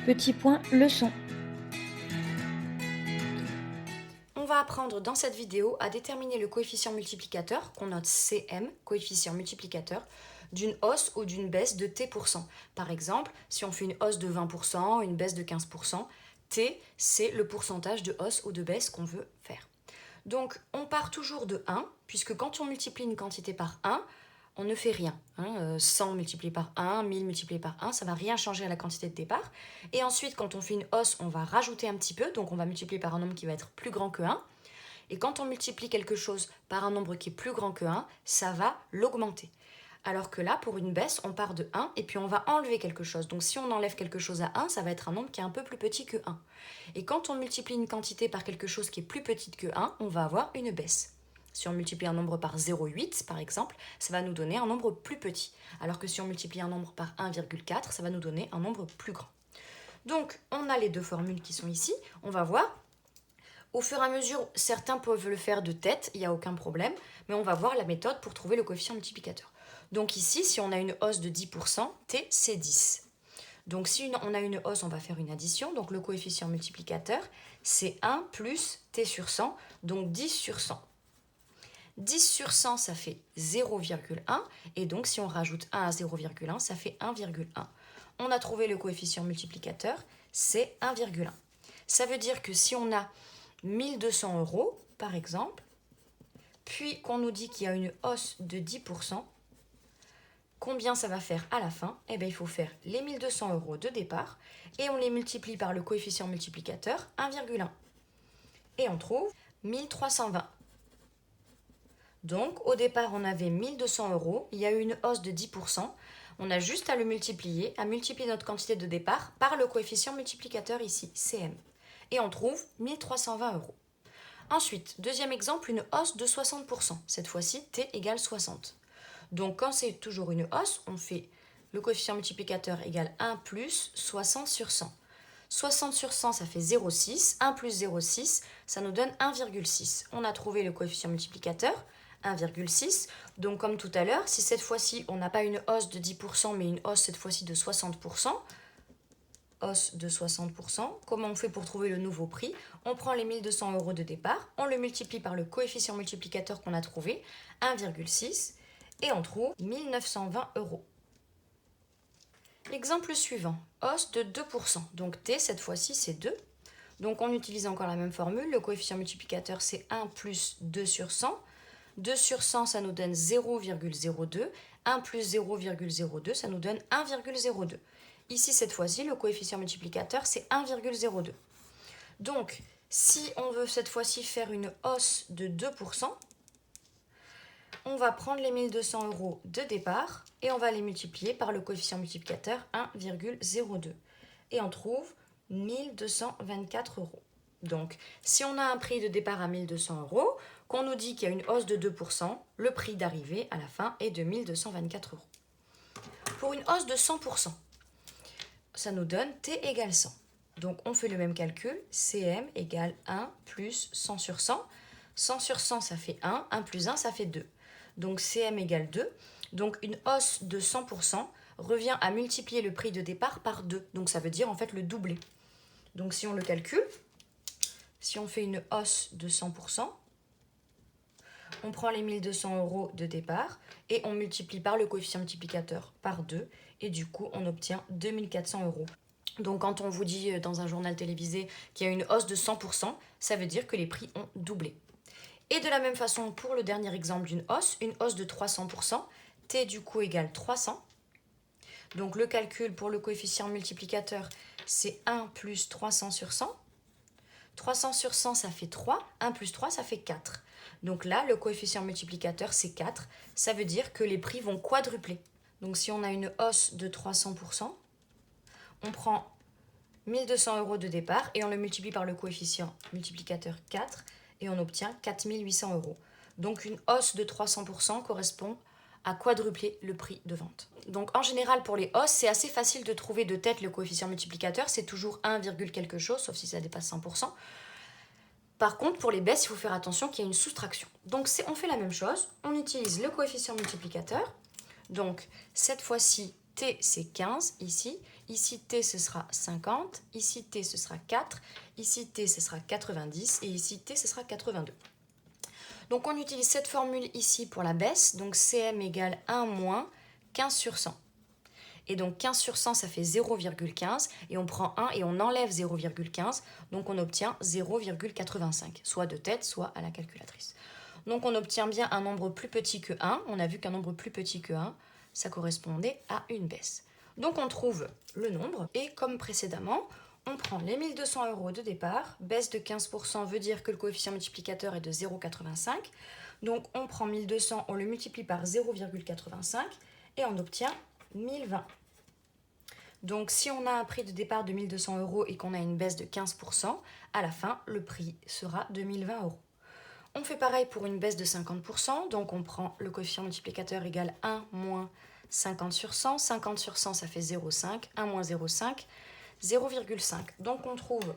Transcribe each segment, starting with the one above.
Petit point leçon. On va apprendre dans cette vidéo à déterminer le coefficient multiplicateur, qu'on note CM, coefficient multiplicateur, d'une hausse ou d'une baisse de t%. Par exemple, si on fait une hausse de 20%, une baisse de 15%, t, c'est le pourcentage de hausse ou de baisse qu'on veut faire. Donc, on part toujours de 1, puisque quand on multiplie une quantité par 1, on ne fait rien. 100 multiplié par 1, 1000 multiplié par 1, ça ne va rien changer à la quantité de départ. Et ensuite, quand on fait une hausse, on va rajouter un petit peu, donc on va multiplier par un nombre qui va être plus grand que 1. Et quand on multiplie quelque chose par un nombre qui est plus grand que 1, ça va l'augmenter. Alors que là, pour une baisse, on part de 1 et puis on va enlever quelque chose. Donc si on enlève quelque chose à 1, ça va être un nombre qui est un peu plus petit que 1. Et quand on multiplie une quantité par quelque chose qui est plus petite que 1, on va avoir une baisse. Si on multiplie un nombre par 0,8 par exemple, ça va nous donner un nombre plus petit. Alors que si on multiplie un nombre par 1,4, ça va nous donner un nombre plus grand. Donc on a les deux formules qui sont ici. On va voir. Au fur et à mesure, certains peuvent le faire de tête, il n'y a aucun problème, mais on va voir la méthode pour trouver le coefficient multiplicateur. Donc ici, si on a une hausse de 10%, t c'est 10. Donc si on a une hausse, on va faire une addition. Donc le coefficient multiplicateur, c'est 1 plus t sur 100, donc 10 sur 100. 10 sur 100, ça fait 0,1. Et donc si on rajoute 1 à 0,1, ça fait 1,1. On a trouvé le coefficient multiplicateur, c'est 1,1. Ça veut dire que si on a 1200 euros, par exemple, puis qu'on nous dit qu'il y a une hausse de 10%, combien ça va faire à la fin? Eh bien, il faut faire les 1200 euros de départ et on les multiplie par le coefficient multiplicateur 1,1. Et on trouve 1320. Donc, au départ, on avait 1200 euros, il y a eu une hausse de 10%, on a juste à multiplier notre quantité de départ par le coefficient multiplicateur ici, CM. Et on trouve 1320 euros. Ensuite, deuxième exemple, une hausse de 60%. Cette fois-ci, t égale 60. Donc, quand c'est toujours une hausse, on fait le coefficient multiplicateur égale 1 plus 60 sur 100. 60 sur 100, ça fait 0,6. 1 plus 0,6, ça nous donne 1,6. On a trouvé le coefficient multiplicateur, 1,6. Donc, comme tout à l'heure, si cette fois-ci, on n'a pas une hausse de 10%, mais une hausse cette fois-ci de 60%, hausse de 60%. Comment on fait pour trouver le nouveau prix? On prend les 1200 euros de départ, on le multiplie par le coefficient multiplicateur qu'on a trouvé, 1,6, et on trouve 1920 euros. L'exemple suivant, hausse de 2%. Donc t, cette fois-ci, c'est 2. Donc on utilise encore la même formule. Le coefficient multiplicateur, c'est 1 plus 2 sur 100. 2 sur 100, ça nous donne 0,02. 1 plus 0,02, ça nous donne 1,02. Ici, cette fois-ci, le coefficient multiplicateur, c'est 1,02. Donc, si on veut cette fois-ci faire une hausse de 2%, on va prendre les 1200 euros de départ et on va les multiplier par le coefficient multiplicateur 1,02. Et on trouve 1224 euros. Donc, si on a un prix de départ à 1200 euros, qu'on nous dit qu'il y a une hausse de 2%, le prix d'arrivée à la fin est de 1224 euros. Pour une hausse de 100%, ça nous donne t égale 100. Donc, on fait le même calcul. CM égale 1 plus 100 sur 100. 100 sur 100, ça fait 1. 1 plus 1, ça fait 2. Donc, CM égale 2. Donc, une hausse de 100% revient à multiplier le prix de départ par 2. Donc, ça veut dire en fait le doubler. Donc, si on le calcule, si on fait une hausse de 100%, on prend les 1200 euros de départ et on multiplie par le coefficient multiplicateur par 2 et du coup on obtient 2400 euros. Donc quand on vous dit dans un journal télévisé qu'il y a une hausse de 100%, ça veut dire que les prix ont doublé. Et de la même façon pour le dernier exemple d'une hausse, une hausse de 300%, t du coup égale 300. Donc le calcul pour le coefficient multiplicateur, c'est 1 plus 300 sur 100. 300 sur 100, ça fait 3. 1 plus 3, ça fait 4. Donc là, le coefficient multiplicateur, c'est 4. Ça veut dire que les prix vont quadrupler. Donc si on a une hausse de 300%, on prend 1200 euros de départ et on le multiplie par le coefficient multiplicateur 4 et on obtient 4800 euros. Donc une hausse de 300% correspond à quadrupler le prix de vente. Donc en général pour les hausses, c'est assez facile de trouver de tête le coefficient multiplicateur, c'est toujours 1, quelque chose, sauf si ça dépasse 100%. Par contre, pour les baisses, il faut faire attention qu'il y a une soustraction. Donc on fait la même chose, on utilise le coefficient multiplicateur. Donc cette fois-ci, t c'est 15 ici, Ici, T, ce sera 50. Ici, T, ce sera 4. Ici, T, ce sera 90. Et ici, T, ce sera 82. Donc, on utilise cette formule ici pour la baisse. Donc, CM égale 1 moins 15 sur 100. Et donc, 15 sur 100, ça fait 0,15. Et on prend 1 et on enlève 0,15. Donc, on obtient 0,85, soit de tête, soit à la calculatrice. Donc, on obtient bien un nombre plus petit que 1. On a vu qu'un nombre plus petit que 1, ça correspondait à une baisse. Donc, on trouve le nombre. Et comme précédemment, on prend les 1 200 € de départ. Baisse de 15% veut dire que le coefficient multiplicateur est de 0,85. Donc, on prend 1200, on le multiplie par 0,85 et on obtient 1020. Donc, si on a un prix de départ de 1 200 € et qu'on a une baisse de 15%, à la fin, le prix sera de 1020 €. On fait pareil pour une baisse de 50%, donc on prend le coefficient multiplicateur égal 1 moins 50 sur 100. 50 sur 100, ça fait 0,5. 1 moins 0,5, 0,5. Donc on trouve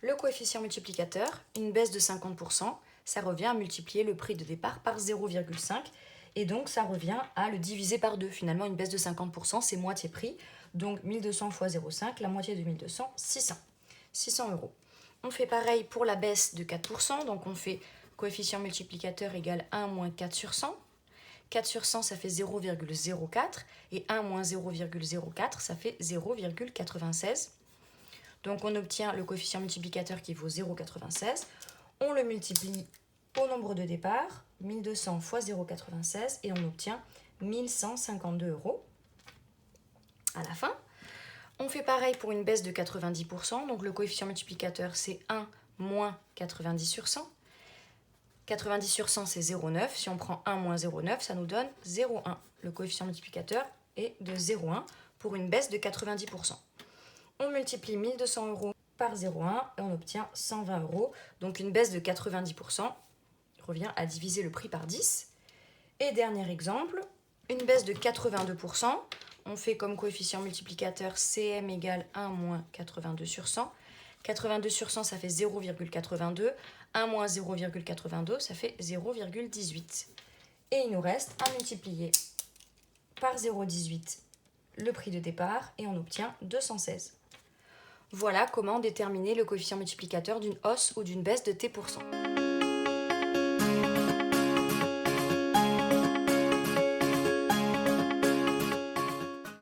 le coefficient multiplicateur, une baisse de 50%, ça revient à multiplier le prix de départ par 0,5. Et donc ça revient à le diviser par 2. Finalement, une baisse de 50%, c'est moitié prix. Donc 1200 fois 0,5, la moitié de 1200, 600. 600 €. On fait pareil pour la baisse de 4%, donc on fait coefficient multiplicateur égale 1 moins 4 sur 100. 4 sur 100, ça fait 0,04. Et 1 moins 0,04, ça fait 0,96. Donc on obtient le coefficient multiplicateur qui vaut 0,96. On le multiplie au nombre de départ, 1200 fois 0,96, et on obtient 1152 € à la fin. On fait pareil pour une baisse de 90%. Donc le coefficient multiplicateur, c'est 1 moins 90 sur 100. 90 sur 100, c'est 0,9. Si on prend 1 moins 0,9, ça nous donne 0,1. Le coefficient multiplicateur est de 0,1 pour une baisse de 90%. On multiplie 1200 € par 0,1 et on obtient 120 €. Donc une baisse de 90% revient à diviser le prix par 10. Et dernier exemple, une baisse de 82%. On fait comme coefficient multiplicateur CM égale 1 moins 82 sur 100. 82 sur 100, ça fait 0,82. 1 moins 0,82, ça fait 0,18. Et il nous reste à multiplier par 0,18 le prix de départ et on obtient 216. Voilà comment déterminer le coefficient multiplicateur d'une hausse ou d'une baisse de T%.